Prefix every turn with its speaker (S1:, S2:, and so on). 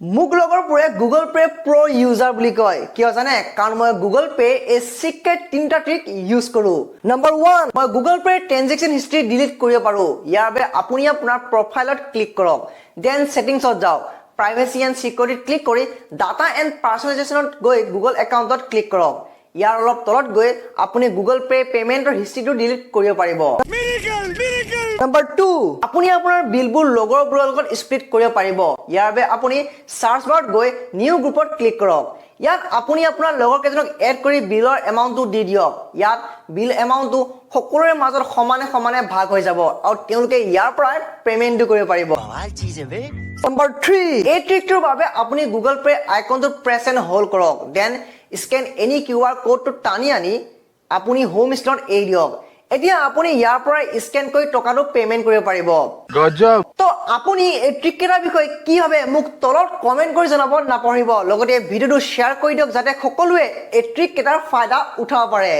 S1: মোক লগৰবোৰে Google pay প্ৰ user বুলি কয় কিয় জানে কাৰণ মই গুগল পে সিক্ৰেট তিনিটা ট্ৰিক ইউজ কৰো নম্বৰ 1 মই Google pay transaction history delete কৰিব পাৰো ইয়াৰ বাবে আপুনি আপোনাৰ প্ৰফাইলত ক্লিক কৰক দেন সেটিংছত যাওক প্ৰাইভেচি এণ্ড সিকিউৰিটি ক্লিক কৰি ডাটা এণ্ড পাৰ্চনেলাইজেচনত গৈ গুগল একাউণ্টত ক্লিক কৰক ইয়াৰ অলপ তলত গৈ আপুনি গুগল পে পেমেন্টৰ হিষ্ট্ৰিটো ডিলিট কৰিব পাৰিব নম্বৰ 2 আপুনি আপোনাৰ বিলবোৰ লগৰবোৰৰ লগত স্প্লিট কৰিব পাৰিব ইয়াৰ বাবে আপুনি সাৰ্চ বাৰত গৈ নিউ গ্ৰুপত ক্লিক কৰক ইয়াত আপুনি আপোনাৰ লগৰ কেইজনক এড কৰি বিলৰ এমাউণ্টটো দি দিয়ক ইয়াত বিল এমাউণ্টটো সকলোৰে মাজত সমানে ভাগ হৈ যাব আৰু তেওঁলোকে ইয়াৰ পৰা পেমেন্টটো কৰিব পাৰিব নম্বৰ 3 এই ট্ৰিকটোৰ বাবে আপুনি গুগল পে আইকনটো প্ৰেছ এণ্ড হোল্ড কৰক দেন স্কেন এনি কিউআৰ কোডটো টানি আনি আপুনি হোম স্ক্ৰীনত এৰি দিয়ক এতিয়া আপুনি ইয়াৰ পৰা স্কেন কৰি টকাটো পেমেন্ট কৰিব পাৰিব
S2: গজব
S1: তো আপুনি এই ট্ৰিক কেইটাৰ বিষয়ে কি ভাবে মোক তলত কমেন্ট কৰি জনাব নাপাহৰিব লগতে ভিডিওটো শ্বেয়াৰ কৰি দিয়ক যাতে সকলোৱে এই ট্ৰিক কেইটাৰ ফায়দা উঠাব পাৰে